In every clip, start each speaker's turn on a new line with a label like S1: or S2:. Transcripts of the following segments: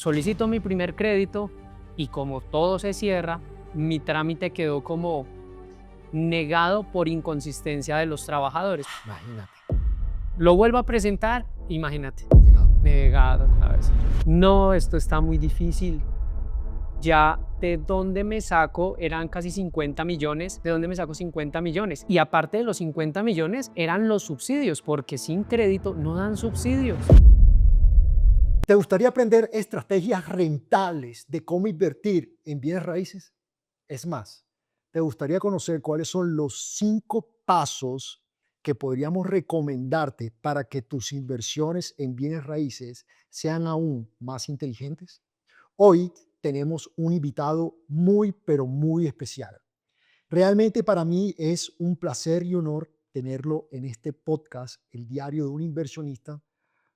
S1: Solicito mi primer crédito y como todo se cierra, mi trámite quedó como negado por inconsistencia de los trabajadores.
S2: Imagínate,
S1: Lo vuelvo a presentar, imagínate,
S2: negado.
S1: negado otra vez. No, esto está muy difícil. Ya, ¿de dónde me saco? Eran casi 50 millones. ¿De dónde me saco 50 millones? Y aparte de los 50 millones, eran los subsidios, porque sin crédito no dan subsidios.
S2: ¿Te gustaría aprender estrategias rentables de cómo invertir en bienes raíces? Es más, ¿te gustaría conocer cuáles son los 5 pasos que podríamos recomendarte para que tus inversiones en bienes raíces sean aún más inteligentes? Hoy tenemos un invitado muy, pero muy especial. Realmente para mí es un placer y honor tenerlo en este podcast, El Diario de un Inversionista,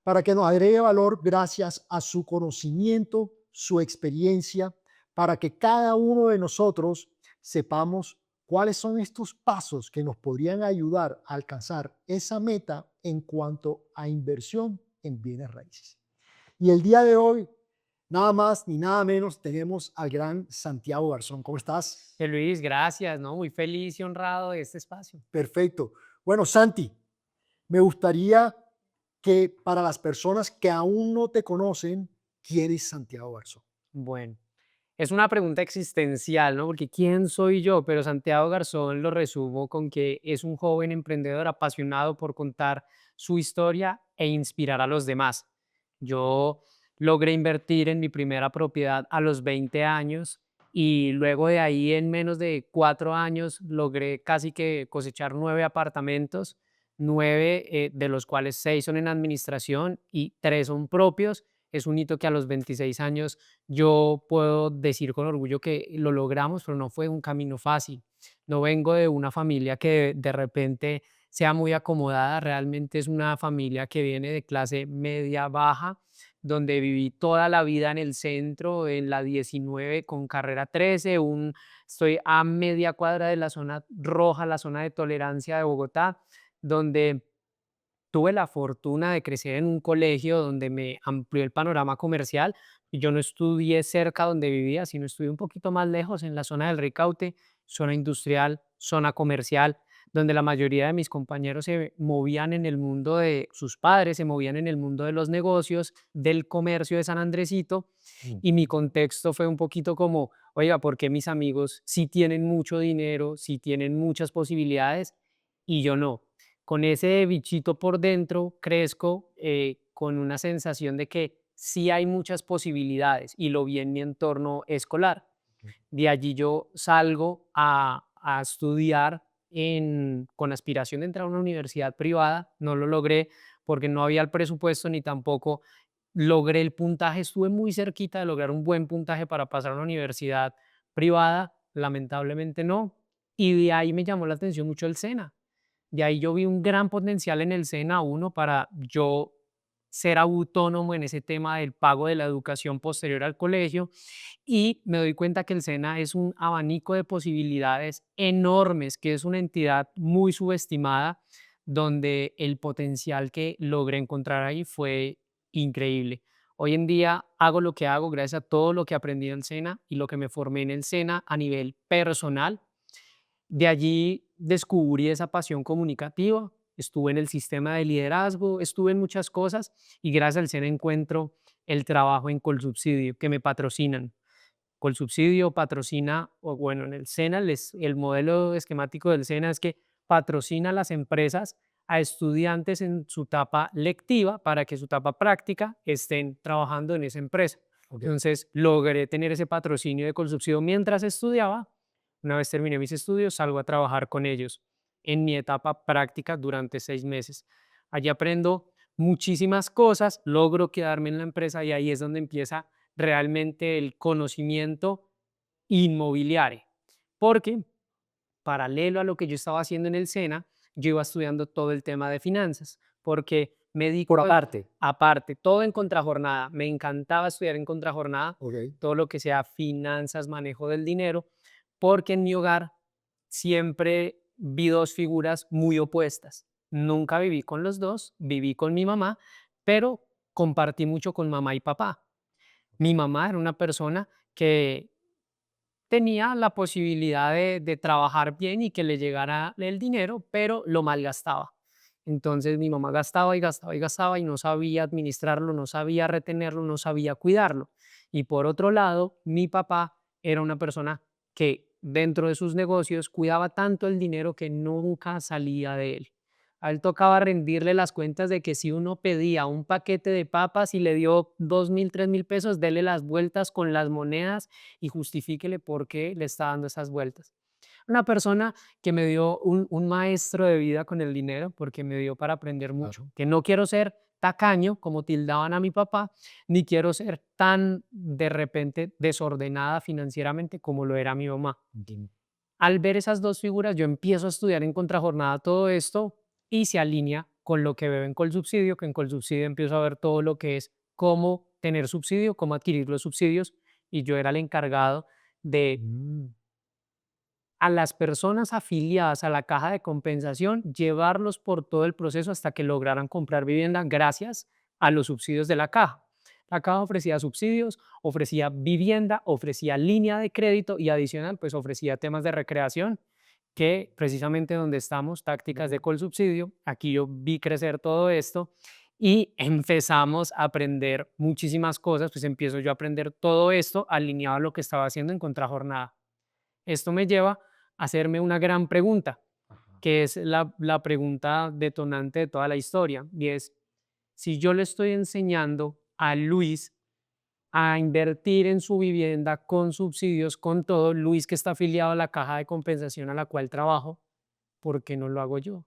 S2: para que nos agregue valor gracias a su conocimiento, su experiencia, para que cada uno de nosotros sepamos cuáles son estos pasos que nos podrían ayudar a alcanzar esa meta en cuanto a inversión en bienes raíces. Y el día de hoy, nada más ni nada menos, tenemos al gran Santiago Garzón. ¿Cómo estás?
S1: Luis, gracias, ¿no? Muy feliz y honrado de este espacio.
S2: Perfecto. Bueno, Santi, me gustaría que para las personas que aún no te conocen, ¿quién es Santiago Garzón?
S1: Bueno, es una pregunta existencial, ¿no? Porque ¿quién soy yo? Pero Santiago Garzón lo resumo con que es un joven emprendedor apasionado por contar su historia e inspirar a los demás. Yo logré invertir en mi primera propiedad a los 20 años y luego de ahí en menos de 4 años logré casi que cosechar 9 apartamentos, nueve de los cuales 6 son en administración y 3 son propios. Es un hito que a los 26 años yo puedo decir con orgullo que lo logramos, pero no fue un camino fácil. No vengo de una familia que de repente sea muy acomodada, realmente es una familia que viene de clase media baja, donde viví toda la vida en el centro, en la 19 con carrera 13, estoy a media cuadra de la zona roja, la zona de tolerancia de Bogotá, donde tuve la fortuna de crecer en un colegio donde me amplió el panorama comercial y yo no estudié cerca donde vivía, sino estudié un poquito más lejos en la zona del Ricaute, zona industrial, zona comercial, donde la mayoría de mis compañeros se movían en el mundo de sus padres, se movían en el mundo de los negocios, del comercio de San Andresito,
S2: Mm.
S1: y mi contexto fue un poquito como, oiga, ¿por qué mis amigos sí tienen mucho dinero, sí tienen muchas posibilidades y yo no? Con ese bichito por dentro crezco con una sensación de que sí hay muchas posibilidades y lo vi en mi entorno escolar. De allí yo salgo a estudiar con aspiración de entrar a una universidad privada. No lo logré porque no había el presupuesto ni tampoco logré el puntaje. Estuve muy cerquita de lograr un buen puntaje para pasar a una universidad privada. Lamentablemente no. Y de ahí me llamó la atención mucho el SENA. De ahí yo vi un gran potencial en el SENA uno para yo ser autónomo en ese tema del pago de la educación posterior al colegio y me doy cuenta que el SENA es un abanico de posibilidades enormes, que es una entidad muy subestimada, donde el potencial que logré encontrar ahí fue increíble. Hoy en día hago lo que hago gracias a todo lo que aprendí en el SENA y lo que me formé en el SENA a nivel personal. De allí descubrí esa pasión comunicativa, estuve en el sistema de liderazgo, estuve en muchas cosas y gracias al SENA encuentro el trabajo en Colsubsidio, que me patrocinan. Colsubsidio patrocina, o bueno, en el SENA, el modelo esquemático del SENA es que patrocina a las empresas a estudiantes en su etapa lectiva para que su etapa práctica estén trabajando en esa empresa.
S2: Ok.
S1: Entonces, logré tener ese patrocinio de Colsubsidio mientras estudiaba. Una vez terminé mis estudios, salgo a trabajar con ellos en mi etapa práctica durante 6 meses. Allí aprendo muchísimas cosas, logro quedarme en la empresa y ahí es donde empieza realmente el conocimiento inmobiliario. Porque paralelo a lo que yo estaba haciendo en el SENA, yo iba estudiando todo el tema de finanzas, porque me di
S2: Por aparte.
S1: aparte, todo en contrajornada, me encantaba estudiar en contrajornada,
S2: Ok.
S1: todo lo que sea finanzas, manejo del dinero, porque en mi hogar siempre vi dos figuras muy opuestas. Nunca viví con los dos, viví con mi mamá, pero compartí mucho con mamá y papá. Mi mamá era una persona que tenía la posibilidad de trabajar bien y que le llegara el dinero, pero lo malgastaba. Entonces mi mamá gastaba y gastaba y gastaba y no sabía administrarlo, no sabía retenerlo, no sabía cuidarlo. Y por otro lado, mi papá era una persona que dentro de sus negocios cuidaba tanto el dinero que nunca salía de él. A él tocaba rendirle las cuentas de que si uno pedía un paquete de papas y le dio 2.000, 3.000 pesos, dele las vueltas con las monedas y justifíquele por qué le está dando esas vueltas. Una persona que me dio un maestro de vida con el dinero, porque me dio para aprender
S2: Claro.
S1: mucho, que no quiero ser tacaño, como tildaban a mi papá, ni quiero ser tan de repente desordenada financieramente como lo era mi mamá.
S2: Entiendo.
S1: Al ver esas dos figuras, yo empiezo a estudiar en contrajornada todo esto y se alinea con lo que veo en Colsubsidio, que en Colsubsidio empiezo a ver todo lo que es cómo tener subsidio, cómo adquirir los subsidios, y yo era el encargado de
S2: Mm,
S1: a las personas afiliadas a la caja de compensación, llevarlos por todo el proceso hasta que lograran comprar vivienda gracias a los subsidios de la caja. La caja ofrecía subsidios, ofrecía vivienda, ofrecía línea de crédito y adicional, pues ofrecía temas de recreación, que precisamente donde estamos, tácticas de Colsubsidio, aquí yo vi crecer todo esto y empezamos a aprender muchísimas cosas, pues empiezo yo a aprender todo esto alineado a lo que estaba haciendo en contrajornada. Esto me lleva a hacerme una gran pregunta,
S2: ajá.
S1: que es la pregunta detonante de toda la historia, y es, si yo le estoy enseñando a Luis a invertir en su vivienda con subsidios, con todo, Luis que está afiliado a la caja de compensación a la cual trabajo, ¿por qué no lo hago yo?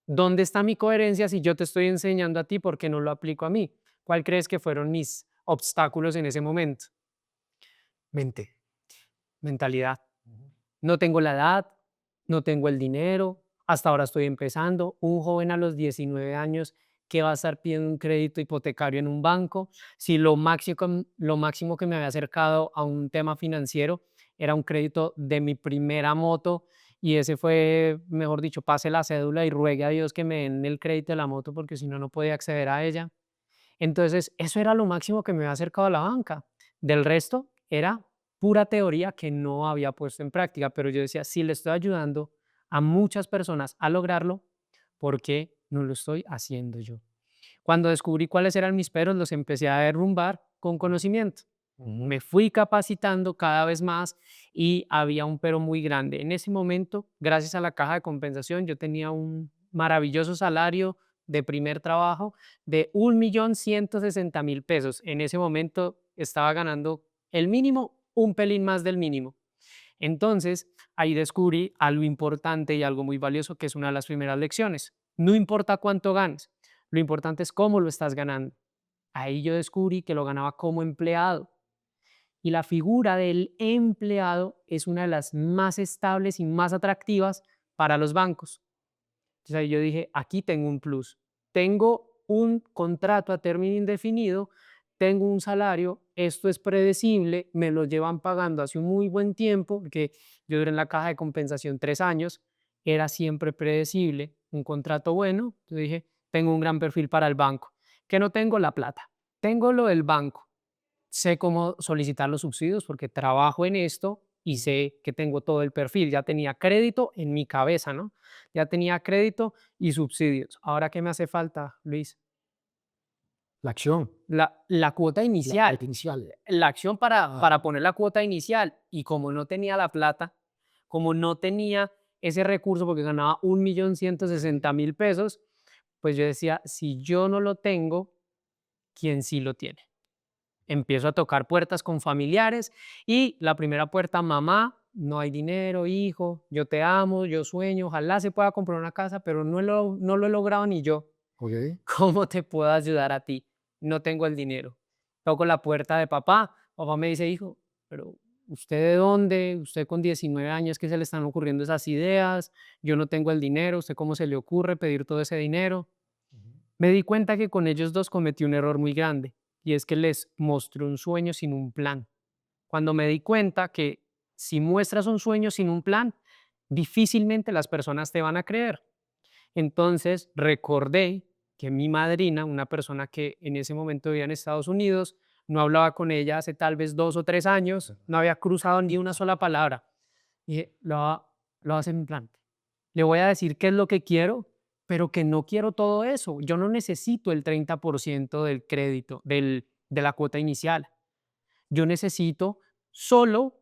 S1: ¿Dónde está mi coherencia si yo te estoy enseñando a ti, por qué no lo aplico a mí? ¿Cuál crees que fueron mis obstáculos en ese momento?
S2: Mente.
S1: Mentalidad.
S2: Ujú.
S1: No tengo la edad, no tengo el dinero, hasta ahora estoy empezando. Un joven a los 19 años que va a estar pidiendo un crédito hipotecario en un banco, si lo máximo que me había acercado a un tema financiero era un crédito de mi primera moto y ese fue, mejor dicho, pase la cédula y ruegue a Dios que me den el crédito de la moto porque si no, no podía acceder a ella. Entonces, eso era lo máximo que me había acercado a la banca. Del resto, era pura teoría que no había puesto en práctica, pero yo decía, si le estoy ayudando a muchas personas a lograrlo, ¿por qué no lo estoy haciendo yo? Cuando descubrí cuáles eran mis peros, los empecé a derrumbar con conocimiento.
S2: Ujú.
S1: Me fui capacitando cada vez más y había un pero muy grande. En ese momento, gracias a la caja de compensación, yo tenía un maravilloso salario de primer trabajo de 1.160.000 pesos. En ese momento estaba ganando el mínimo, un pelín más del mínimo. Entonces, ahí descubrí algo importante y algo muy valioso que es una de las primeras lecciones. No importa cuánto ganes, lo importante es cómo lo estás ganando. Ahí yo descubrí que lo ganaba como empleado y la figura del empleado es una de las más estables y más atractivas para los bancos. Entonces ahí yo dije, aquí tengo un plus. Tengo un contrato a término indefinido, tengo un salario, esto es predecible, me lo llevan pagando hace un muy buen tiempo, porque yo duré en la caja de compensación 3 años, era siempre predecible, un contrato bueno. Yo dije, tengo un gran perfil para el banco. Que no tengo la plata, tengo lo del banco, sé cómo solicitar los subsidios porque trabajo en esto y sé que tengo todo el perfil. Ya tenía crédito en mi cabeza, ¿no? Ya tenía crédito y subsidios. ¿Ahora qué me hace falta, Luis?
S2: La acción,
S1: La cuota
S2: la
S1: inicial,
S2: parte inicial.
S1: la acción para
S2: Ajá.
S1: poner la cuota inicial. Y como no tenía la plata, como no tenía ese recurso porque ganaba 1.160.000 pesos, pues yo decía, si yo no lo tengo, ¿quién sí lo tiene? Empiezo a tocar puertas con familiares y la primera puerta, mamá, no hay dinero, hijo, yo te amo, yo sueño, ojalá se pueda comprar una casa, pero no lo he logrado ni yo.
S2: Ok.
S1: ¿Cómo te puedo ayudar a ti? No tengo el dinero. Toco la puerta de papá, papá me dice, hijo, pero ¿usted de dónde? Usted con 19 años, ¿qué se le están ocurriendo esas ideas? Yo no tengo el dinero, ¿usted cómo se le ocurre pedir todo ese dinero?
S2: Ujú.
S1: Me di cuenta que con ellos dos cometí un error muy grande y es que les mostré un sueño sin un plan. Cuando me di cuenta que si muestras un sueño sin un plan, difícilmente las personas te van a creer. Entonces recordé que mi madrina, una persona que en ese momento vivía en Estados Unidos, no hablaba con ella hace tal vez 2 o 3 años, no había cruzado ni una sola palabra. Y dije, lo voy a hacer mi plan. Le voy a decir qué es lo que quiero, pero que no quiero todo eso. Yo no necesito el 30% del crédito, de la cuota inicial. Yo necesito solo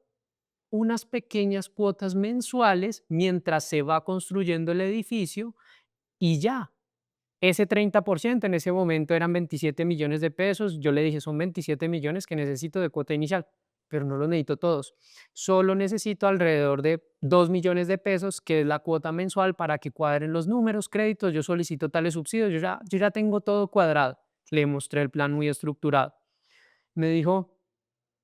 S1: unas pequeñas cuotas mensuales mientras se va construyendo el edificio y ya. Ese 30% en ese momento eran 27 millones de pesos. Yo le dije, son 27 millones que necesito de cuota inicial, pero no los necesito todos. Solo necesito alrededor de 2 millones de pesos, que es la cuota mensual para que cuadren los números, créditos. Yo solicito tales subsidios, yo ya tengo todo cuadrado. Le mostré el plan muy estructurado. Me dijo,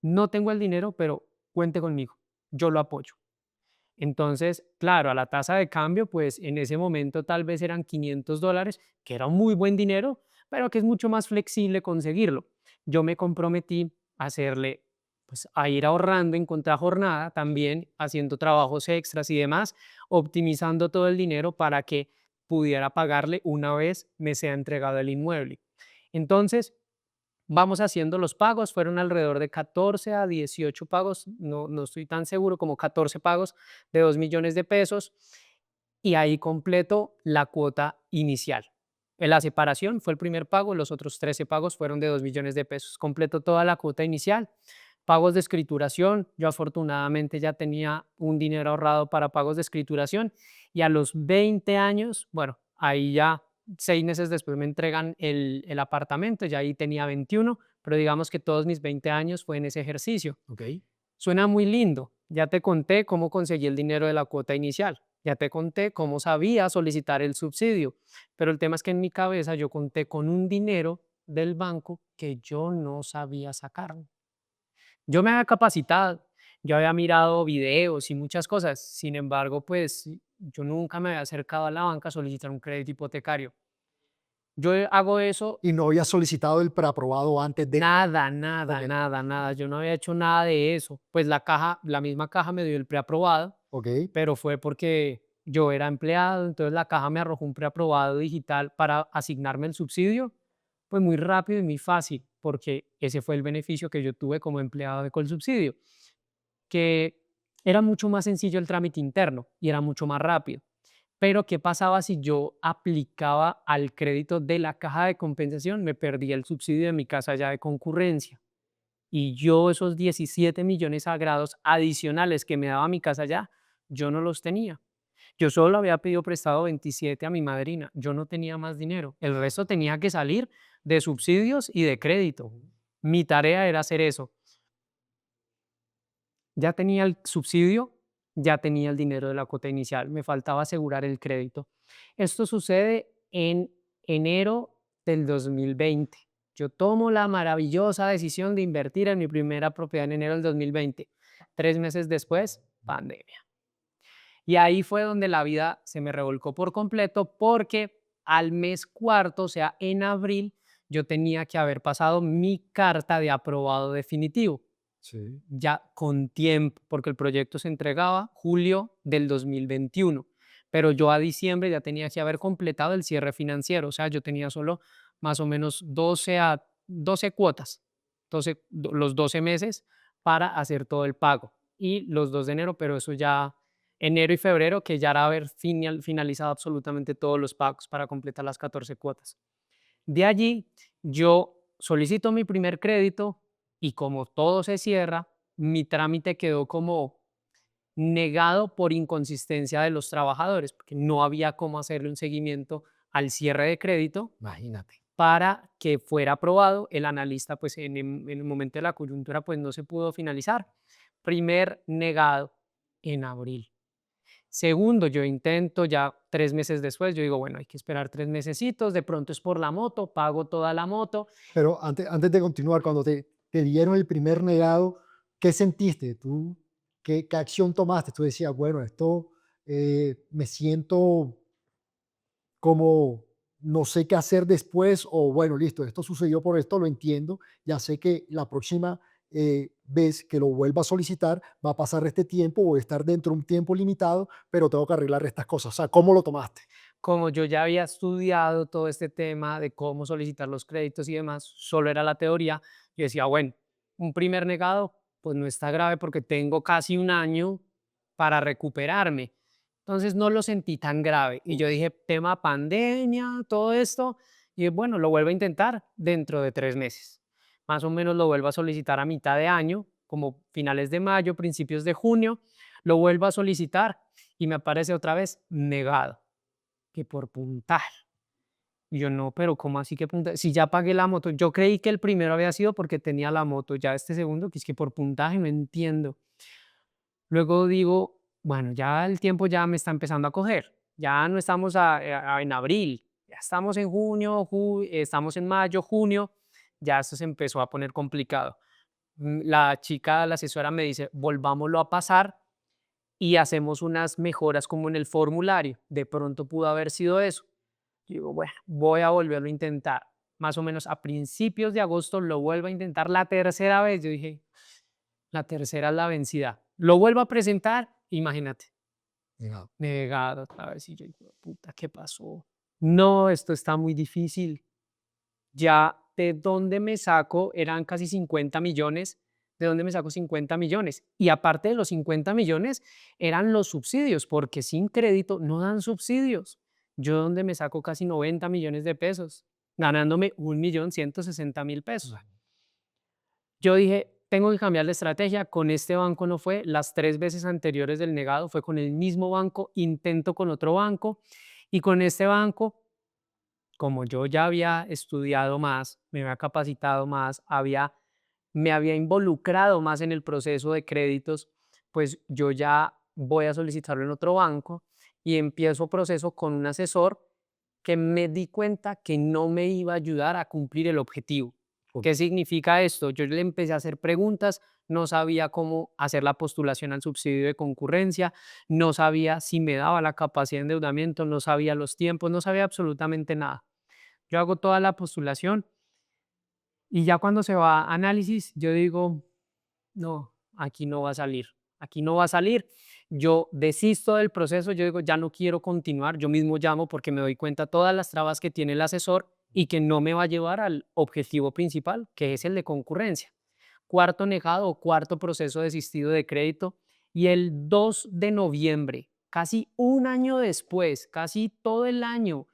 S1: no tengo el dinero, pero cuente conmigo, yo lo apoyo. Entonces, claro, a la tasa de cambio, pues en ese momento tal vez eran $500, que era un muy buen dinero, pero que es mucho más flexible conseguirlo. Yo me comprometí a hacerle, pues a ir ahorrando en contrajornada, también haciendo trabajos extras y demás, optimizando todo el dinero para que pudiera pagarle una vez me sea entregado el inmueble. Entonces, vamos haciendo los pagos, fueron alrededor de 14 a 18 pagos, no estoy tan seguro, como 14 pagos de 2 millones de pesos, y ahí completo la cuota inicial. En la separación fue el primer pago, los otros 13 pagos fueron de 2 millones de pesos. Completo toda la cuota inicial. Pagos de escrituración, yo afortunadamente ya tenía un dinero ahorrado para pagos de escrituración y a los 20 años, bueno, ahí ya 6 meses después me entregan el apartamento, ya ahí tenía 21, pero digamos que todos mis 20 años fue en ese ejercicio.
S2: ¿Ok?
S1: Suena muy lindo. Ya te conté cómo conseguí el dinero de la cuota inicial. Ya te conté cómo sabía solicitar el subsidio. Pero el tema es que en mi cabeza yo conté con un dinero del banco que yo no sabía sacar. Yo me había capacitado, yo había mirado videos y muchas cosas. Sin embargo, pues yo nunca me había acercado a la banca a solicitar un crédito hipotecario. Yo hago eso.
S2: Y no había solicitado el preaprobado antes de.
S1: Nada, nada,
S2: Ok,
S1: nada, nada. Yo no había hecho nada de eso. Pues la misma caja me dio el preaprobado,
S2: ok.
S1: pero fue porque yo era empleado, entonces la caja me arrojó un preaprobado digital para asignarme el subsidio, pues muy rápido y muy fácil, porque ese fue el beneficio que yo tuve como empleado de Colsubsidio, que era mucho más sencillo el trámite interno y era mucho más rápido. Pero, ¿qué pasaba si yo aplicaba al crédito de la caja de compensación? Me perdía el subsidio de mi casa ya de concurrencia. Y yo esos 17 millones sagrados adicionales que me daba mi casa ya, yo no los tenía. Yo solo había pedido prestado 27 a mi madrina. Yo no tenía más dinero. El resto tenía que salir de subsidios y de crédito. Mi tarea era hacer eso. Ya tenía el subsidio, ya tenía el dinero de la cuota inicial, me faltaba asegurar el crédito. Esto sucede en enero del 2020. Yo tomo la maravillosa decisión de invertir en mi primera propiedad en enero del 2020. 3 meses después, pandemia. Y ahí fue donde la vida se me revolcó por completo porque al mes cuarto, o sea, en abril, yo tenía que haber pasado mi carta de aprobado definitivo
S2: Sí.
S1: ya con tiempo, porque el proyecto se entregaba julio del 2021, pero yo a diciembre ya tenía que haber completado el cierre financiero, o sea, yo tenía solo más o menos 12 cuotas, los 12 meses para hacer todo el pago y los 2 de enero, pero eso ya enero y febrero, que ya era haber finalizado absolutamente todos los pagos para completar las 14 cuotas. De allí, yo solicito mi primer crédito y como todo se cierra, mi trámite quedó como negado por inconsistencia de los trabajadores, porque no había cómo hacerle un seguimiento al cierre de crédito
S2: Imagínate.
S1: para que fuera aprobado. El analista, pues en el momento de la coyuntura, pues no se pudo finalizar. Primer negado en abril. Segundo, yo intento ya 3 meses después, yo digo, bueno, hay que esperar 3 mesecitos, de pronto es por la moto, pago toda la moto.
S2: Pero antes de continuar, cuando te dieron el primer negado, ¿qué sentiste? ¿Tú qué acción tomaste? Tú decías, bueno, esto me siento como no sé qué hacer después o bueno, listo, esto sucedió por esto, lo entiendo, ya sé que la próxima vez que lo vuelva a solicitar va a pasar este tiempo, voy a estar dentro de un tiempo limitado, pero tengo que arreglar estas cosas. O sea, ¿cómo lo tomaste?
S1: como yo ya había estudiado todo este tema de cómo solicitar los créditos y demás, solo era la teoría, yo decía, bueno, un primer negado, pues no está grave porque tengo casi un año para recuperarme. Entonces no lo sentí tan grave. Y yo dije, tema pandemia, todo esto, y bueno, lo vuelvo a intentar dentro de 3 meses. Más o menos lo vuelvo a solicitar a mitad de año, como finales de mayo, principios de junio, lo vuelvo a solicitar y me aparece otra vez negado, que por puntaje. Y yo no, pero ¿cómo así que puntaje? Si ya pagué la moto, yo creí que el primero había sido porque tenía la moto, ya este segundo, que es que por puntaje, no entiendo. Luego digo, bueno, ya el tiempo ya me está empezando a coger, ya no estamos en abril, ya estamos en junio, estamos en mayo, junio, ya esto se empezó a poner complicado. La chica, la asesora me dice, volvámoslo a pasar y hacemos unas mejoras como en el formulario. De pronto pudo haber sido eso. Yo digo, bueno, voy a volverlo a intentar. Más o menos a principios de agosto lo vuelvo a intentar la tercera vez. Yo dije, la tercera es la vencida. Lo vuelvo a presentar, imagínate,
S2: Negado.
S1: negado otra vez. Y yo digo, puta, ¿qué pasó? No, esto está muy difícil. Ya, ¿de dónde me saco? Eran casi 50 millones. ¿De dónde me saco 50 millones? Y aparte de los 50 millones, eran los subsidios, porque sin crédito no dan subsidios. Yo, ¿dónde me saco casi 90 millones de pesos? Ganándome 1.160.000 pesos. Yo dije, tengo que cambiar de estrategia. Con este banco no fue. Las 3 veces anteriores del negado fue con el mismo banco. Intento con otro banco. Y con este banco, como yo ya había estudiado más, me había capacitado más, me había involucrado más en el proceso de créditos, pues yo ya voy a solicitarlo en otro banco y empiezo proceso con un asesor que me di cuenta que no me iba a ayudar a cumplir el objetivo.
S2: Ok.
S1: ¿Qué significa esto? Yo le empecé a hacer preguntas, no sabía cómo hacer la postulación al subsidio de concurrencia, no sabía si me daba la capacidad de endeudamiento, no sabía los tiempos, no sabía absolutamente nada. Yo hago toda la postulación y ya cuando se va a análisis, yo digo, no, aquí no va a salir, aquí no va a salir. Yo desisto del proceso, yo digo, ya no quiero continuar, yo mismo llamo porque me doy cuenta todas las trabas que tiene el asesor y que no me va a llevar al objetivo principal, que es el de concurrencia. Cuarto negado o cuarto proceso desistido de crédito y el 2 de noviembre, casi un año después, casi todo el año,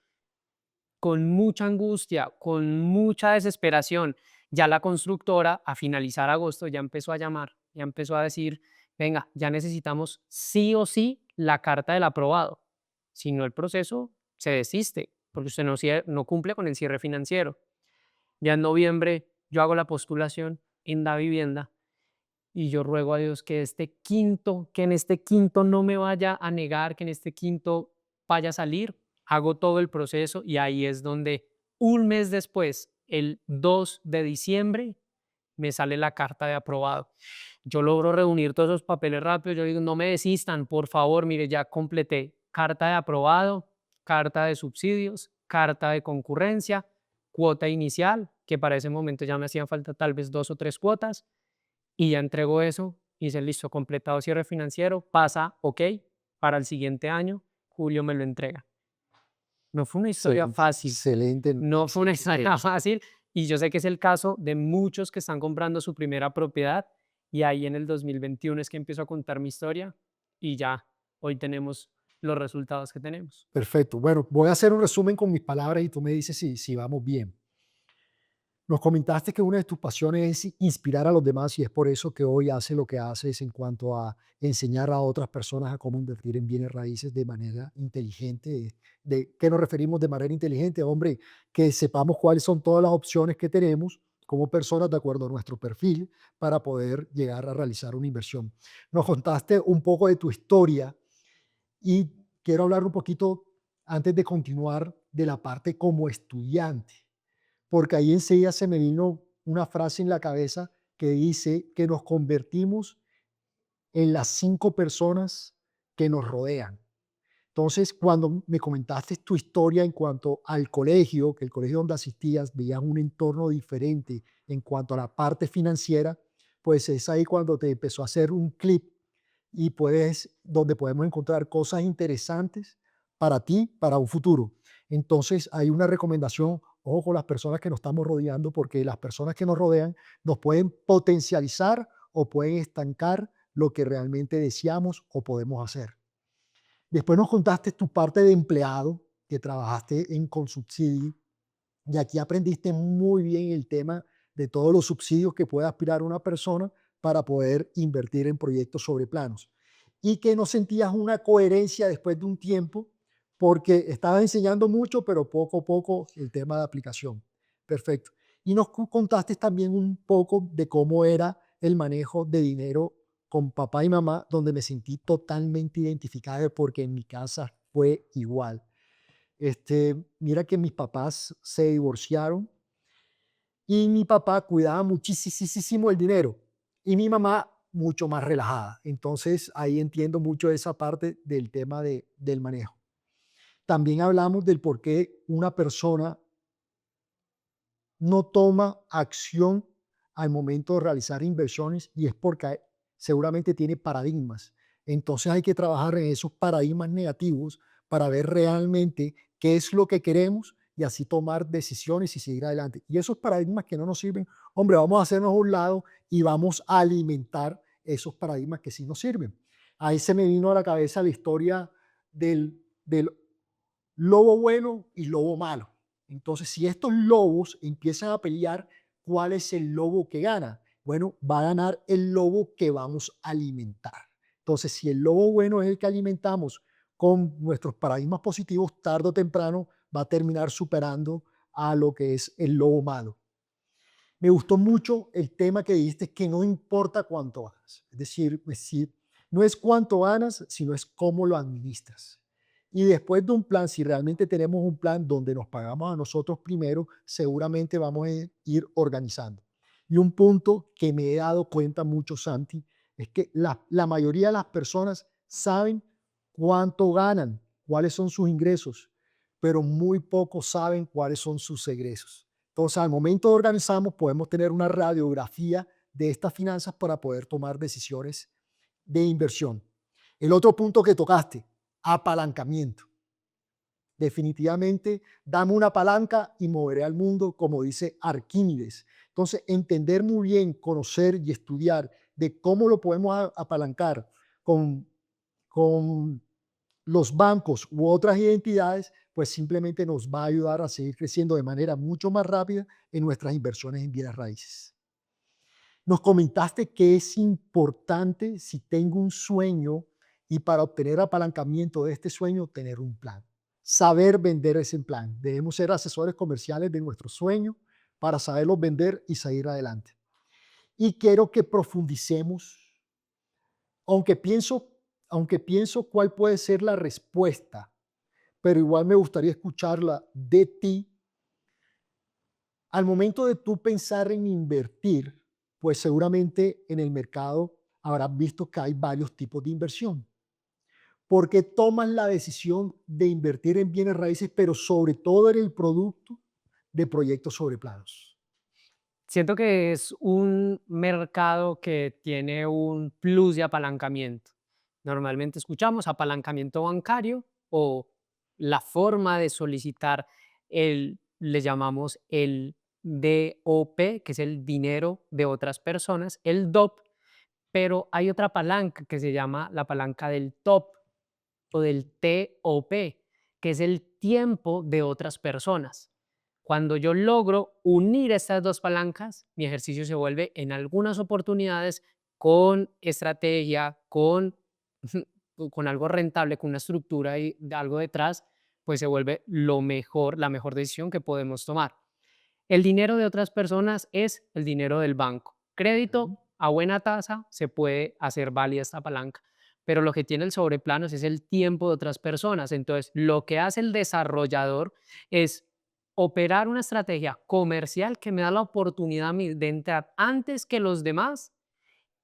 S1: con mucha angustia, con mucha desesperación, ya la constructora a finalizar agosto ya empezó a llamar, ya empezó a decir, venga, ya necesitamos sí o sí la carta del aprobado, si no el proceso se desiste, porque usted no cumple con el cierre financiero. Ya en noviembre yo hago la postulación en Da Vivienda y yo ruego a Dios que que en este quinto no me vaya a negar, que en este quinto vaya a salir. Hago todo el proceso y ahí es donde un mes después, el 2 de diciembre, me sale la carta de aprobado. Yo logro reunir todos esos papeles rápido. Yo digo, no me desistan, por favor, mire, ya completé carta de aprobado, carta de subsidios, carta de concurrencia, cuota inicial, que para ese momento ya me hacían falta tal vez 2 o 3 cuotas y ya entregó eso, hice listo, completado cierre financiero, pasa, ok, para el siguiente año, julio me lo entrega. No fue una historia fácil,
S2: Excelente.
S1: no fue una historia fácil y yo sé que es el caso de muchos que están comprando su primera propiedad y ahí en el 2021 es que empiezo a contar mi historia y ya hoy tenemos los resultados que tenemos.
S2: Perfecto. Bueno, voy a hacer un resumen con mis palabras y tú me dices si vamos bien. Nos comentaste que una de tus pasiones es inspirar a los demás y es por eso que hoy hace lo que haces en cuanto a enseñar a otras personas a cómo invertir en bienes raíces de manera inteligente. ¿De qué nos referimos de manera inteligente? Hombre, que sepamos cuáles son todas las opciones que tenemos como personas de acuerdo a nuestro perfil para poder llegar a realizar una inversión. Nos contaste un poco de tu historia y quiero hablar un poquito antes de continuar de la parte como estudiante, porque ahí enseguida se me vino una frase en la cabeza que dice que nos convertimos en las 5 personas que nos rodean. Entonces, cuando me comentaste tu historia en cuanto al colegio, que el colegio donde asistías veías un entorno diferente en cuanto a la parte financiera, pues es ahí cuando te empezó a hacer un clip y donde podemos encontrar cosas interesantes para ti, para un futuro. Entonces, hay una recomendación, ojo con las personas que nos estamos rodeando, porque las personas que nos rodean nos pueden potencializar o pueden estancar lo que realmente deseamos o podemos hacer. Después nos contaste tu parte de empleado, que trabajaste en Consubsidi, y aquí aprendiste muy bien el tema de todos los subsidios que puede aspirar una persona para poder invertir en proyectos sobre planos. Y que no sentías una coherencia después de un tiempo porque estabas enseñando mucho, pero poco a poco el tema de aplicación. Perfecto. Y nos contaste también un poco de cómo era el manejo de dinero con papá y mamá, donde me sentí totalmente identificada porque en mi casa fue igual. Mira que mis papás se divorciaron y mi papá cuidaba muchísimo el dinero y mi mamá mucho más relajada. Entonces ahí entiendo mucho esa parte del tema del manejo. También hablamos del por qué una persona no toma acción al momento de realizar inversiones y es porque seguramente tiene paradigmas. Entonces hay que trabajar en esos paradigmas negativos para ver realmente qué es lo que queremos y así tomar decisiones y seguir adelante. Y esos paradigmas que no nos sirven, hombre, vamos a hacernos a un lado y vamos a alimentar esos paradigmas que sí nos sirven. Ahí se me vino a la cabeza la historia del lobo bueno y lobo malo. Entonces, si estos lobos empiezan a pelear, ¿cuál es el lobo que gana? Bueno, va a ganar el lobo que vamos a alimentar. Entonces, si el lobo bueno es el que alimentamos con nuestros paradigmas positivos, tarde o temprano va a terminar superando a lo que es el lobo malo. Me gustó mucho el tema que dijiste, que no importa cuánto ganas. Es decir, no es cuánto ganas, sino es cómo lo administras. Y después de un plan, si realmente tenemos un plan donde nos pagamos a nosotros primero, seguramente vamos a ir organizando. Y un punto que me he dado cuenta mucho, Santi, es que la mayoría de las personas saben cuánto ganan, cuáles son sus ingresos, pero muy pocos saben cuáles son sus egresos. Entonces, al momento de organizarnos, podemos tener una radiografía de estas finanzas para poder tomar decisiones de inversión. El otro punto que tocaste, apalancamiento. Definitivamente, dame una palanca y moveré al mundo, como dice Arquímedes. Entonces, entender muy bien, conocer y estudiar de cómo lo podemos apalancar con, con los bancos u otras identidades, pues simplemente nos va a ayudar a seguir creciendo de manera mucho más rápida en nuestras inversiones en bienes raíces. Nos comentaste que es importante, si tengo un sueño y para obtener apalancamiento de este sueño, tener un plan. Saber vender ese plan. Debemos ser asesores comerciales de nuestro sueño para saberlos vender y seguir adelante. Y quiero que profundicemos, aunque pienso, aunque pienso cuál puede ser la respuesta, pero igual me gustaría escucharla de ti. Al momento de tú pensar en invertir, pues seguramente en el mercado habrás visto que hay varios tipos de inversión. ¿Por qué tomas la decisión de invertir en bienes raíces, pero sobre todo en el producto de proyectos sobre planos?
S1: Siento que es un mercado que tiene un plus de apalancamiento. Normalmente escuchamos apalancamiento bancario o la forma de solicitar le llamamos el DOP, que es el dinero de otras personas, el DOP, pero hay otra palanca que se llama la palanca del TOP o del TOP, que es el tiempo de otras personas. Cuando yo logro unir estas dos palancas, mi ejercicio se vuelve en algunas oportunidades con estrategia, con algo rentable, con una estructura y de algo detrás, pues se vuelve lo mejor, la mejor decisión que podemos tomar. El dinero de otras personas es el dinero del banco.
S2: Ujú.
S1: Crédito a buena tasa se puede hacer válida esta palanca, pero lo que tiene el sobreplanos es el tiempo de otras personas. Entonces, lo que hace el desarrollador es operar una estrategia comercial que me da la oportunidad a mí de entrar antes que los demás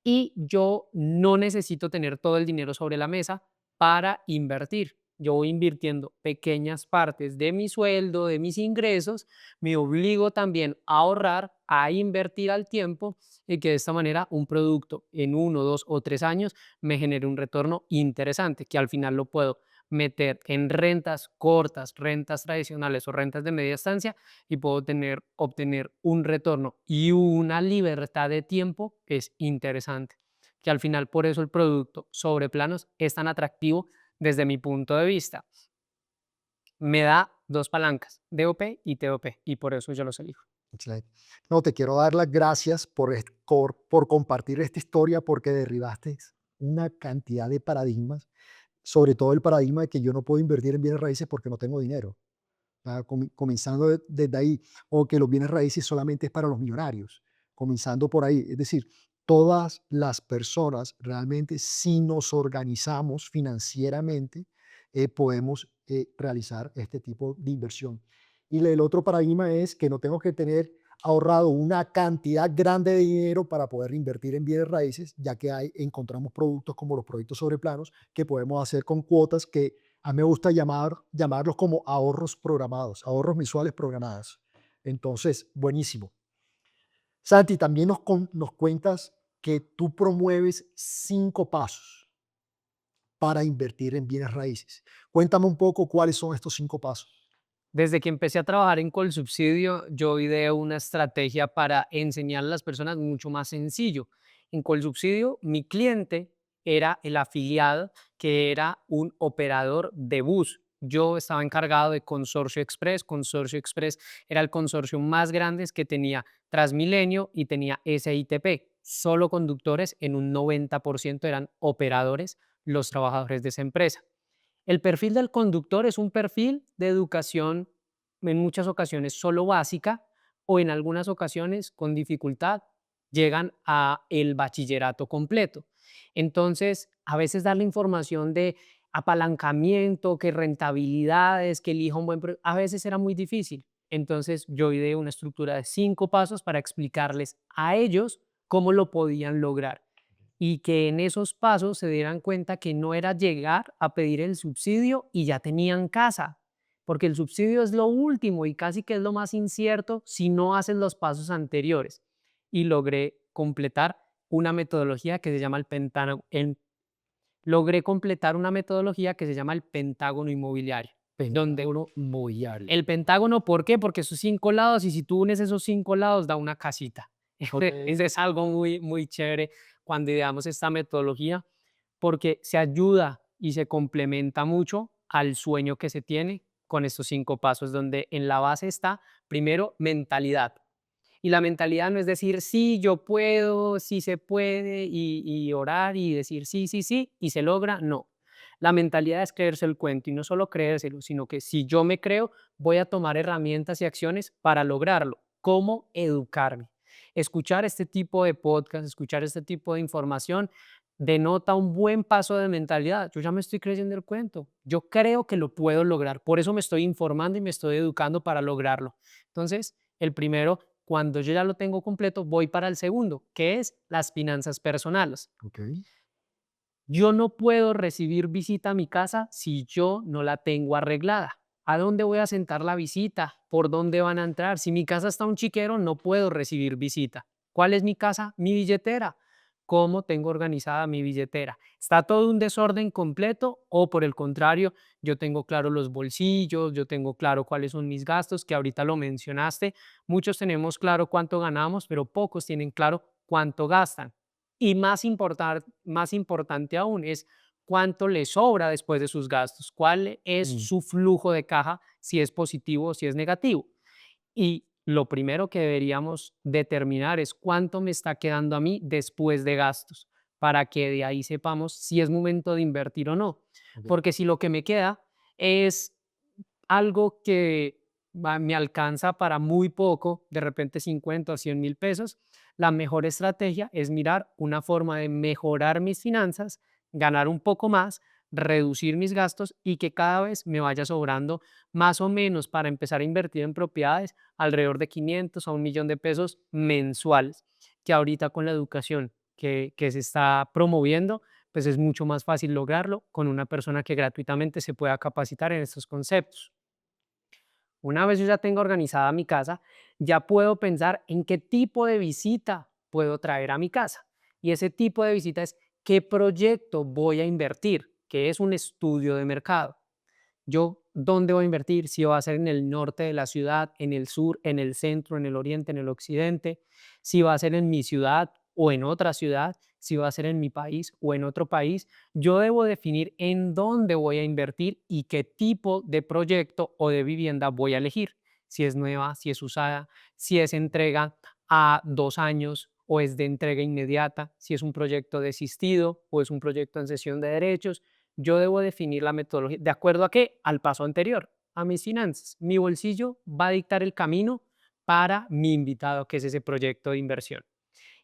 S1: y yo no necesito tener todo el dinero sobre la mesa para invertir. Yo voy invirtiendo pequeñas partes de mi sueldo, de mis ingresos, me obligo también a ahorrar, a invertir al tiempo y que de esta manera un producto en 1, 2 o 3 años me genere un retorno interesante que al final lo puedo meter en rentas cortas, rentas tradicionales o rentas de media estancia y puedo obtener un retorno y una libertad de tiempo que es interesante. Que al final por eso el producto sobre planos es tan atractivo desde mi punto de vista. Me da dos palancas, DOP y TOP, y por eso yo los elijo.
S2: Excelente. No, te quiero dar las gracias por compartir esta historia porque derribaste una cantidad de paradigmas, sobre todo el paradigma de que yo no puedo invertir en bienes raíces porque no tengo dinero. Comenzando desde ahí, o que los bienes raíces solamente es para los millonarios, comenzando por ahí. Es decir, todas las personas realmente, si nos organizamos financieramente, podemos realizar este tipo de inversión. Y el otro paradigma es que no tengo que tener ahorrado una cantidad grande de dinero para poder invertir en bienes raíces, ya que encontramos productos como los proyectos sobre planos que podemos hacer con cuotas que a mí me gusta llamarlos como ahorros programados, ahorros mensuales programados. Entonces, buenísimo. Santi, también nos cuentas que tú promueves 5 pasos para invertir en bienes raíces. Cuéntame un poco cuáles son estos 5 pasos.
S1: Desde que empecé a trabajar en Colsubsidio, yo ideé una estrategia para enseñar a las personas mucho más sencillo. En Colsubsidio, mi cliente era el afiliado que era un operador de bus. Yo estaba encargado de Consorcio Express. Consorcio Express era el consorcio más grande que tenía Transmilenio y tenía SITP. Solo conductores, en un 90% eran operadores los trabajadores de esa empresa. El perfil del conductor es un perfil de educación, en muchas ocasiones solo básica o en algunas ocasiones con dificultad llegan a el bachillerato completo. Entonces, a veces darle información de apalancamiento, que rentabilidades, que elija un a veces era muy difícil. Entonces, yo ideé una estructura de 5 pasos para explicarles a ellos cómo lo podían lograr y que en esos pasos se dieran cuenta que no era llegar a pedir el subsidio y ya tenían casa, porque el subsidio es lo último y casi que es lo más incierto si no haces los pasos anteriores. Y logré completar una metodología que se llama el pentágono. Logré completar una metodología que se llama el pentágono inmobiliario, donde
S2: Pentágono inmobiliario.
S1: el pentágono, ¿por qué? Porque esos 5 lados, y si tú unes esos 5 lados, da una casita.
S2: Ok.
S1: Eso es algo muy, muy chévere cuando ideamos esta metodología, porque se ayuda y se complementa mucho al sueño que se tiene con estos 5 pasos, donde en la base está, primero, mentalidad. Y la mentalidad no es decir, sí, yo puedo, sí se puede, y orar y decir sí, sí, sí, y se logra. No. La mentalidad es creerse el cuento y no solo creérselo, sino que si yo me creo, voy a tomar herramientas y acciones para lograrlo. ¿Cómo educarme? Escuchar este tipo de podcast, escuchar este tipo de información, denota un buen paso de mentalidad. Yo ya me estoy creyendo el cuento. Yo creo que lo puedo lograr. Por eso me estoy informando y me estoy educando para lograrlo. Entonces, el primero, cuando yo ya lo tengo completo, voy para el segundo, que es las finanzas personales.
S2: Ok.
S1: Yo no puedo recibir visita a mi casa si yo no la tengo arreglada. ¿A dónde voy a sentar la visita? ¿Por dónde van a entrar? Si mi casa está un chiquero, no puedo recibir visita. ¿Cuál es mi casa? Mi billetera. ¿Cómo tengo organizada mi billetera? ¿Está todo un desorden completo o por el contrario, yo tengo claro los bolsillos, yo tengo claro cuáles son mis gastos, que ahorita lo mencionaste? Muchos tenemos claro cuánto ganamos, pero pocos tienen claro cuánto gastan. Y más importante aún es cuánto le sobra después de sus gastos, cuál es
S2: Mm,
S1: su flujo de caja, si es positivo o si es negativo. Y lo primero que deberíamos determinar es cuánto me está quedando a mí después de gastos, para que de ahí sepamos si es momento de invertir o no.
S2: ok.
S1: Porque si lo que me queda es algo que me alcanza para muy poco, de repente 50 o 100.000 pesos, la mejor estrategia es mirar una forma de mejorar mis finanzas, ganar un poco más, reducir mis gastos y que cada vez me vaya sobrando más o menos para empezar a invertir en propiedades alrededor de 500 a 1.000.000 de pesos mensuales, que ahorita con la educación que se está promoviendo, pues es mucho más fácil lograrlo con una persona que gratuitamente se pueda capacitar en estos conceptos. Una vez yo ya tengo organizada mi casa, ya puedo pensar en qué tipo de visita puedo traer a mi casa. Y ese tipo de visita es qué proyecto voy a invertir, que es un estudio de mercado. Yo, ¿dónde voy a invertir? Si va a ser en el norte de la ciudad, en el sur, en el centro, en el oriente, en el occidente, si va a ser en mi ciudad o en otra ciudad, si va a ser en mi país o en otro país. Yo debo definir en dónde voy a invertir y qué tipo de proyecto o de vivienda voy a elegir. Si es nueva, si es usada, si es entrega a 2 años o es de entrega inmediata, si es un proyecto desistido o es un proyecto en cesión de derechos. Yo debo definir la metodología. ¿De acuerdo a qué? Al paso anterior, a mis finanzas. Mi bolsillo va a dictar el camino para mi invitado, que es ese proyecto de inversión.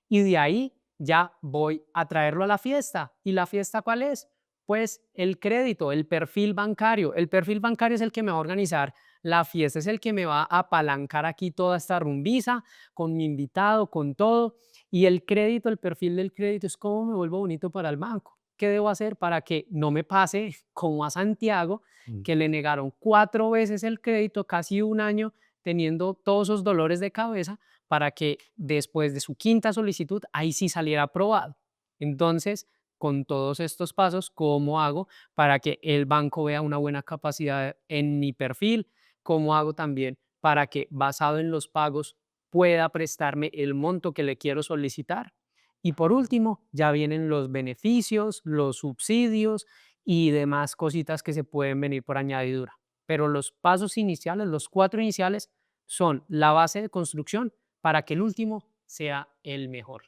S1: Y de ahí ya voy a traerlo a la fiesta. ¿Y la fiesta cuál es? Pues el crédito, el perfil bancario. El perfil bancario es el que me va a organizar la fiesta, es el que me va a apalancar aquí toda esta rumbiza con mi invitado, con todo. Y el crédito, el perfil del crédito es cómo me vuelvo bonito para el banco. ¿Qué debo hacer para que no me pase como a Santiago,
S2: Mm.
S1: que le negaron 4 veces el crédito, casi un año, teniendo todos esos dolores de cabeza, para que después de su quinta solicitud, ahí sí saliera aprobado? Entonces, con todos estos pasos, ¿cómo hago para que el banco vea una buena capacidad en mi perfil? ¿Cómo hago también para que, basado en los pagos, pueda prestarme el monto que le quiero solicitar? Y por último, ya vienen los beneficios, los subsidios y demás cositas que se pueden venir por añadidura. Pero los pasos iniciales, los 4 iniciales, son la base de construcción para que el último sea el mejor.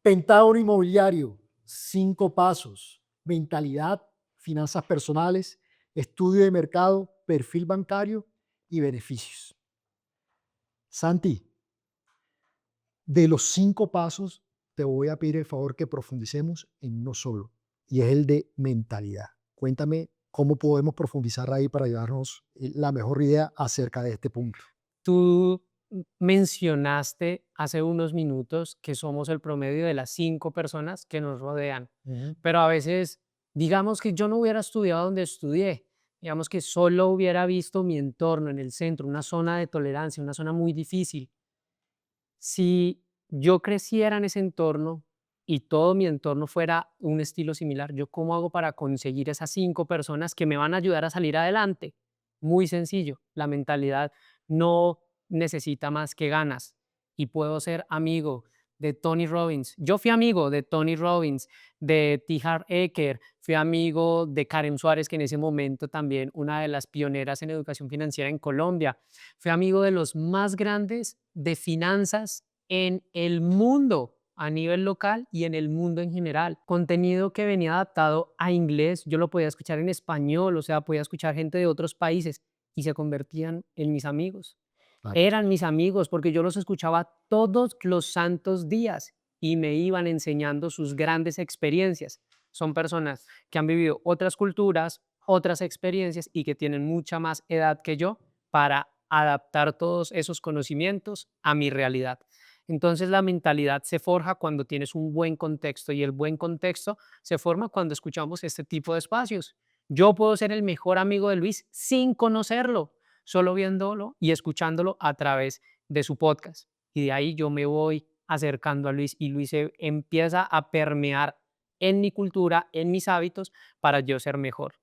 S2: Pentágono inmobiliario, 5 pasos: mentalidad, finanzas personales, estudio de mercado, perfil bancario y beneficios. Santi, de los 5 pasos, te voy a pedir el favor que profundicemos en uno solo, y es el de mentalidad. Cuéntame cómo podemos profundizar ahí para llevarnos la mejor idea acerca de este punto.
S1: Tú mencionaste hace unos minutos que somos el promedio de las 5 personas que nos rodean,
S2: Ujú.
S1: pero a veces, digamos que yo no hubiera estudiado donde estudié, digamos que solo hubiera visto mi entorno en el centro, una zona de tolerancia, una zona muy difícil. Si yo creciera en ese entorno y todo mi entorno fuera un estilo similar, ¿yo cómo hago para conseguir esas 5 personas que me van a ayudar a salir adelante? Muy sencillo, la mentalidad no necesita más que ganas y puedo ser amigo de Tony Robbins. Yo fui amigo de Tony Robbins, de T. Harv Eker, fui amigo de Karen Suárez, que en ese momento también una de las pioneras en educación financiera en Colombia. Fui amigo de los más grandes de finanzas en el mundo, a nivel local y en el mundo en general. Contenido que venía adaptado a inglés, yo lo podía escuchar en español, o sea, podía escuchar gente de otros países y se convertían en mis amigos.
S2: Claro.
S1: Eran mis amigos porque yo los escuchaba todos los santos días y me iban enseñando sus grandes experiencias. Son personas que han vivido otras culturas, otras experiencias y que tienen mucha más edad que yo para adaptar todos esos conocimientos a mi realidad. Entonces la mentalidad se forja cuando tienes un buen contexto y el buen contexto se forma cuando escuchamos este tipo de espacios. Yo puedo ser el mejor amigo de Luis sin conocerlo, solo viéndolo y escuchándolo a través de su podcast. Y de ahí yo me voy acercando a Luis y Luis se empieza a permear en mi cultura, en mis hábitos, para yo ser mejor.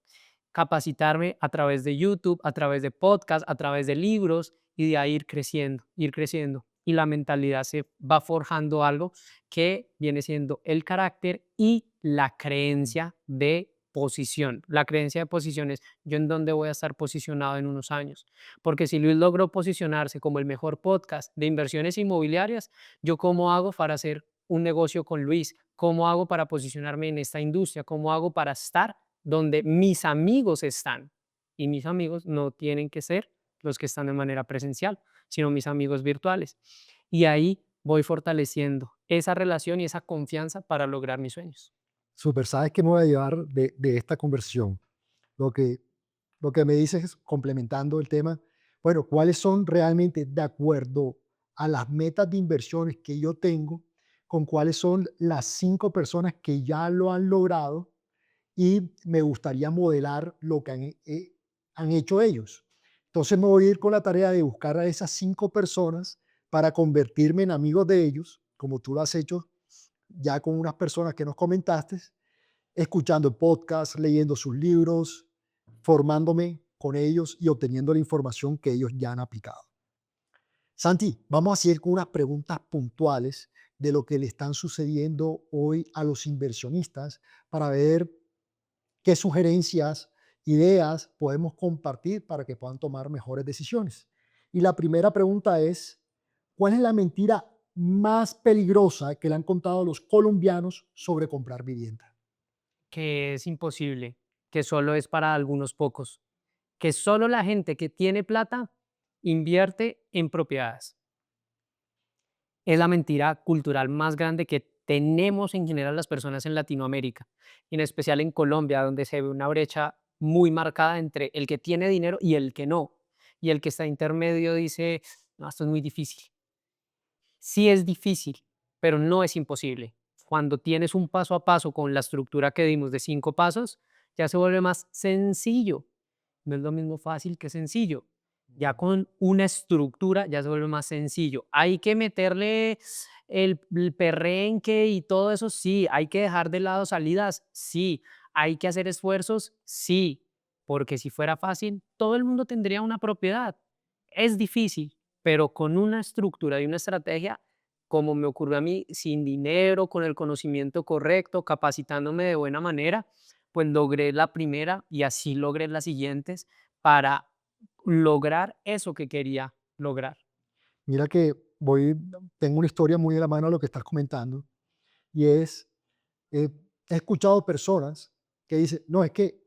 S1: Capacitarme a través de YouTube, a través de podcast, a través de libros y de ahí ir creciendo, ir creciendo. Y la mentalidad se va forjando algo que viene siendo el carácter y la creencia de posición. La creencia de posición es yo en dónde voy a estar posicionado en unos años. Porque si Luis logró posicionarse como el mejor podcast de inversiones inmobiliarias, ¿yo cómo hago para hacer un negocio con Luis? ¿Cómo hago para posicionarme en esta industria? ¿Cómo hago para estar donde mis amigos están? Y mis amigos no tienen que ser los que están de manera presencial, sino mis amigos virtuales. Y ahí voy fortaleciendo esa relación y esa confianza para lograr mis sueños.
S2: Súper, ¿sabes qué me voy a llevar de esta conversión? Lo que, lo que me dices es, complementando el tema, bueno, ¿cuáles son realmente, de acuerdo a las metas de inversiones que yo tengo, con cuáles son las 5 personas que ya lo han logrado y me gustaría modelar lo que han hecho ellos? Entonces me voy a ir con la tarea de buscar a esas 5 personas para convertirme en amigos de ellos, como tú lo has hecho ya con unas personas que nos comentaste, escuchando podcasts, leyendo sus libros, formándome con ellos y obteniendo la información que ellos ya han aplicado. Santi, vamos a seguir con unas preguntas puntuales de lo que le están sucediendo hoy a los inversionistas para ver qué sugerencias, ideas podemos compartir para que puedan tomar mejores decisiones. Y la primera pregunta es, ¿cuál es la mentira más peligrosa que le han contado los colombianos sobre comprar vivienda?
S1: Que es imposible, que solo es para algunos pocos, que solo la gente que tiene plata invierte en propiedades. Es la mentira cultural más grande que tenemos en general las personas en Latinoamérica, y en especial en Colombia, donde se ve una brecha muy marcada entre el que tiene dinero y el que no. Y el que está intermedio dice, no, esto es muy difícil. Sí es difícil, pero no es imposible. Cuando tienes un paso a paso con la estructura que dimos de 5 pasos, ya se vuelve más sencillo. No es lo mismo fácil que sencillo. Ya con una estructura ya se vuelve más sencillo. Hay que meterle el perrenque y todo eso, sí. Hay que dejar de lado salidas, sí. Hay que hacer esfuerzos, sí. Porque si fuera fácil, todo el mundo tendría una propiedad. Es difícil, pero con una estructura y una estrategia, como me ocurrió a mí, sin dinero, con el conocimiento correcto, capacitándome de buena manera, pues logré la primera y así logré las siguientes para lograr eso que quería lograr.
S2: Mira que tengo una historia muy de la mano a lo que estás comentando y es, eh, he escuchado personas que dicen, no, es que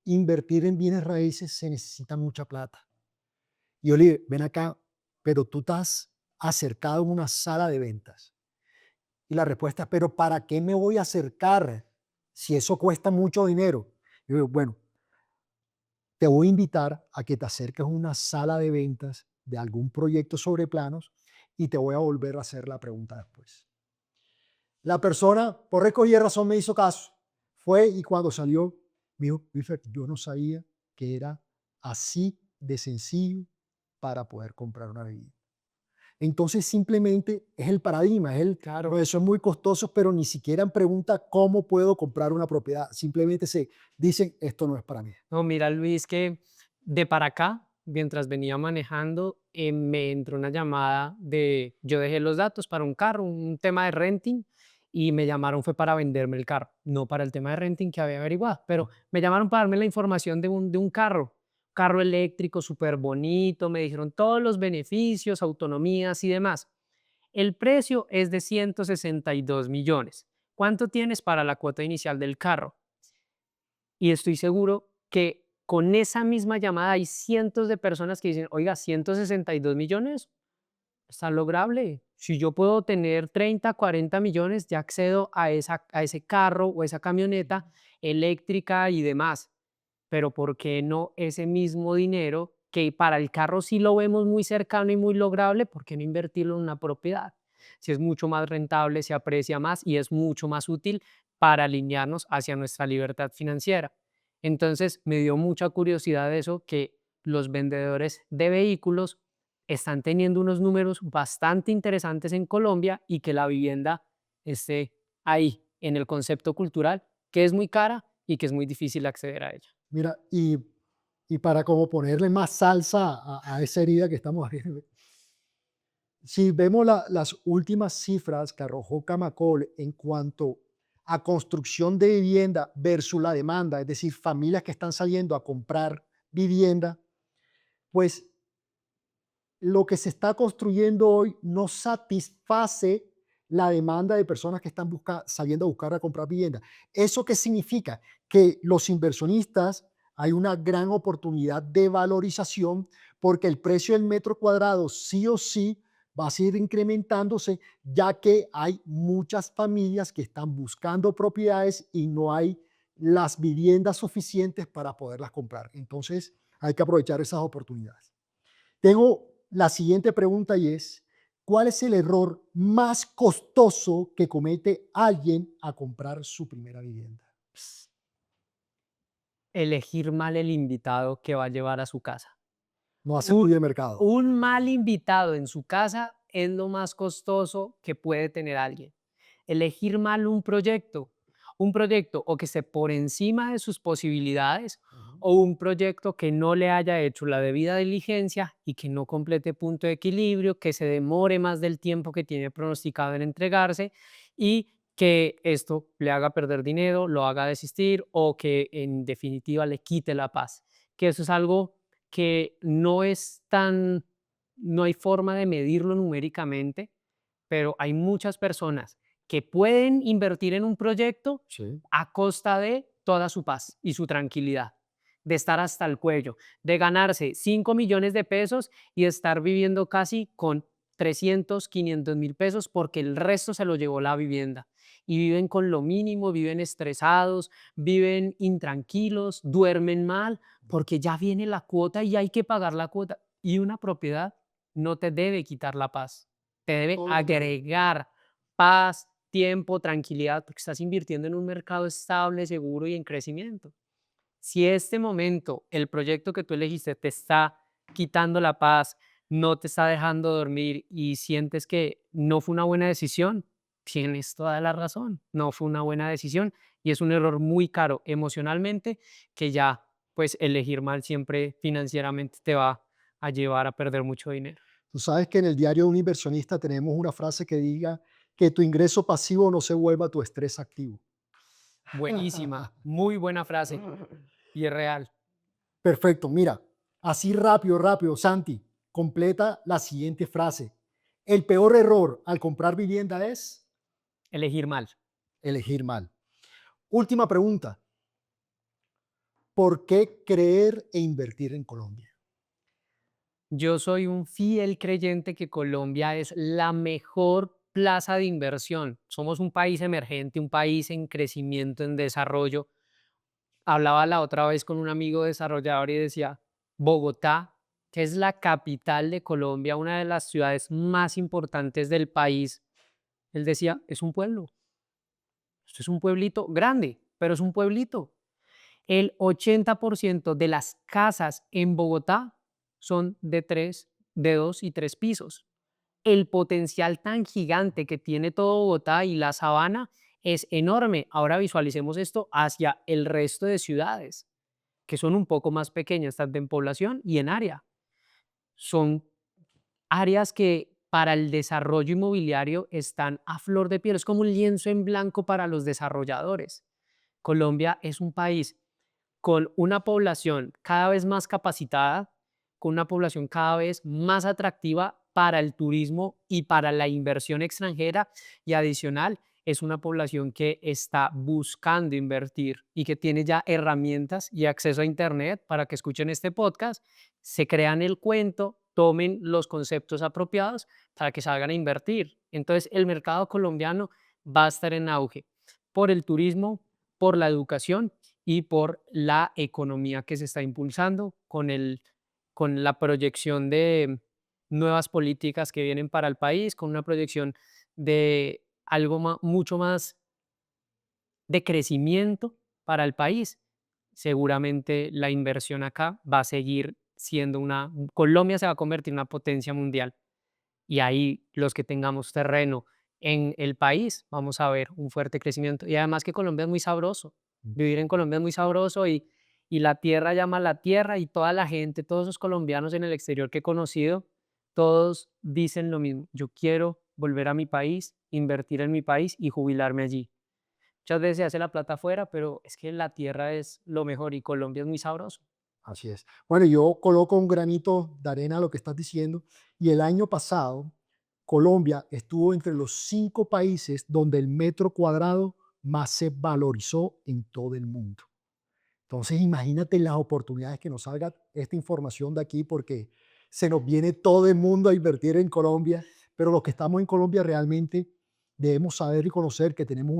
S2: invertir en bienes raíces se necesita mucha plata. Y yo le digo, ven acá, pero tú estás acercado a una sala de ventas. Y la respuesta es, pero ¿para qué me voy a acercar si eso cuesta mucho dinero? Yo digo, bueno, te voy a invitar a que te acerques a una sala de ventas de algún proyecto sobre planos y te voy a volver a hacer la pregunta después. La persona, por recogida razón, me hizo caso. Fue y cuando salió, me dijo, "Wilfred, yo no sabía que era así de sencillo para poder comprar una vivienda". Entonces simplemente es el paradigma,
S1: Claro.
S2: "No, eso es muy costoso, pero ni siquiera pregunta cómo puedo comprar una propiedad. Simplemente se dicen, esto no es para mí".
S1: No, mira, Luis, que de para acá, mientras venía manejando, me entró una llamada de, yo dejé los datos para un carro, un tema de renting, y me llamaron fue para venderme el carro, no para el tema de renting que había averiguado, pero me llamaron para darme la información de un carro eléctrico súper bonito, me dijeron todos los beneficios, autonomías y demás. El precio es de 162 millones. ¿Cuánto tienes para la cuota inicial del carro? Y estoy seguro que con esa misma llamada hay cientos de personas que dicen, oiga, 162 millones, está lograble. Si yo puedo tener 30, 40 millones, ya accedo a ese carro o esa camioneta eléctrica y demás. Pero ¿por qué no ese mismo dinero que para el carro sí lo vemos muy cercano y muy lograble? ¿Por qué no invertirlo en una propiedad? Si es mucho más rentable, se aprecia más y es mucho más útil para alinearnos hacia nuestra libertad financiera. Entonces me dio mucha curiosidad eso, que los vendedores de vehículos están teniendo unos números bastante interesantes en Colombia y que la vivienda esté ahí en el concepto cultural, que es muy cara y que es muy difícil acceder a ella.
S2: Mira, y para como ponerle más salsa a esa herida que estamos viendo, si vemos las últimas cifras que arrojó Camacol en cuanto a construcción de vivienda versus la demanda, es decir, familias que están saliendo a comprar vivienda, pues lo que se está construyendo hoy no satisface la demanda de personas que están saliendo a buscar a comprar vivienda. ¿Eso qué significa? Que los inversionistas hay una gran oportunidad de valorización porque el precio del metro cuadrado sí o sí va a seguir incrementándose, ya que hay muchas familias que están buscando propiedades y no hay las viviendas suficientes para poderlas comprar. Entonces hay que aprovechar esas oportunidades. Tengo la siguiente pregunta y es, ¿cuál es el error más costoso que comete alguien a comprar su primera vivienda?
S1: Elegir mal el invitado que va a llevar a su casa.
S2: No hace
S1: Un,
S2: estudio de mercado.
S1: un mal invitado en su casa es lo más costoso que puede tener alguien. Elegir mal un proyecto Un proyecto o que esté por encima de sus posibilidades
S2: Ujú.
S1: o un proyecto que no le haya hecho la debida diligencia y que no complete punto de equilibrio, que se demore más del tiempo que tiene pronosticado en entregarse y que esto le haga perder dinero, lo haga desistir o que en definitiva le quite la paz. Que eso es algo que no es tan, no hay forma de medirlo numéricamente, pero hay muchas personas que pueden invertir en un proyecto
S2: Sí.
S1: a costa de toda su paz y su tranquilidad, de estar hasta el cuello, de ganarse 5 millones de pesos y estar viviendo casi con 300, 500 mil pesos porque el resto se lo llevó la vivienda. Y viven con lo mínimo, viven estresados, viven intranquilos, duermen mal porque ya viene la cuota y hay que pagar la cuota. Y una propiedad no te debe quitar la paz, te debe
S2: Todo lo contrario.
S1: agregar paz, tiempo, tranquilidad, porque estás invirtiendo en un mercado estable, seguro y en crecimiento. Si este momento, el proyecto que tú elegiste te está quitando la paz, no te está dejando dormir y sientes que no fue una buena decisión, tienes toda la razón, no fue una buena decisión y es un error muy caro emocionalmente que ya, pues elegir mal siempre financieramente te va a llevar a perder mucho dinero.
S2: Tú sabes que en el diario de un inversionista tenemos una frase que diga que tu ingreso pasivo no se vuelva tu estrés activo.
S1: Buenísima, muy buena frase y es real.
S2: Perfecto, mira, así rápido, rápido, Santi, completa la siguiente frase. El peor error al comprar vivienda es
S1: Elegir mal.
S2: elegir mal. Última pregunta, ¿por qué creer e invertir en Colombia?
S1: Yo soy un fiel creyente que Colombia es la mejor plaza de inversión. Somos un país emergente, un país en crecimiento, en desarrollo. Hablaba la otra vez con un amigo desarrollador y decía, Bogotá, que es la capital de Colombia, una de las ciudades más importantes del país, él decía, es un pueblo. Esto es un pueblito grande, pero es un pueblito. El 80% de las casas en Bogotá son de 3, de 2 y 3 pisos. El potencial tan gigante que tiene todo Bogotá y la sabana es enorme. Ahora visualicemos esto hacia el resto de ciudades, que son un poco más pequeñas, tanto en población y en área. Son áreas que para el desarrollo inmobiliario están a flor de piel. Es como un lienzo en blanco para los desarrolladores. Colombia es un país con una población cada vez más capacitada, con una población cada vez más atractiva para el turismo y para la inversión extranjera y adicional es una población que está buscando invertir y que tiene ya herramientas y acceso a Internet para que escuchen este podcast, se crean el cuento, tomen los conceptos apropiados para que salgan a invertir. Entonces el mercado colombiano va a estar en auge por el turismo, por la educación y por la economía que se está impulsando con la proyección de nuevas políticas que vienen para el país, con una proyección de algo mucho más de crecimiento para el país. Seguramente la inversión acá va a seguir siendo Colombia se va a convertir en una potencia mundial y ahí los que tengamos terreno en el país vamos a ver un fuerte crecimiento. Y además que Colombia es muy sabroso, vivir en Colombia es muy sabroso y la tierra llama a la tierra y toda la gente, todos esos colombianos en el exterior que he conocido, todos dicen lo mismo, yo quiero volver a mi país, invertir en mi país y jubilarme allí. Muchas veces se hace la plata afuera, pero es que la tierra es lo mejor y Colombia es muy sabroso.
S2: Así es. Bueno, yo coloco un granito de arena a lo que estás diciendo y el año pasado Colombia estuvo entre los 5 países donde el metro cuadrado más se valorizó en todo el mundo. Entonces, imagínate las oportunidades que nos salga esta información de aquí, porque se nos viene todo el mundo a invertir en Colombia, pero los que estamos en Colombia realmente debemos saber y conocer que tenemos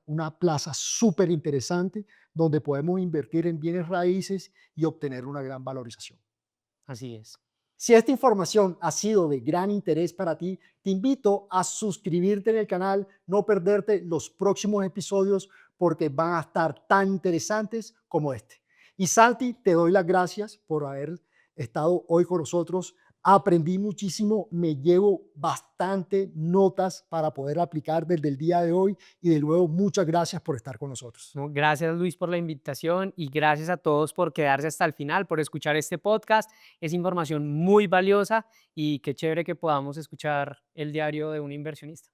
S2: una plaza súper interesante donde podemos invertir en bienes raíces y obtener una gran valorización.
S1: Así es.
S2: Si esta información ha sido de gran interés para ti, te invito a suscribirte en el canal, no perderte los próximos episodios porque van a estar tan interesantes como este. Y Santi, te doy las gracias por haber estado hoy con nosotros Aprendí muchísimo, me llevo bastante notas para poder aplicar desde el día de hoy y de nuevo muchas gracias por estar con nosotros.
S1: No, gracias Luis por la invitación y gracias a todos por quedarse hasta el final, por escuchar este podcast. Es información muy valiosa y qué chévere que podamos escuchar el diario de un inversionista.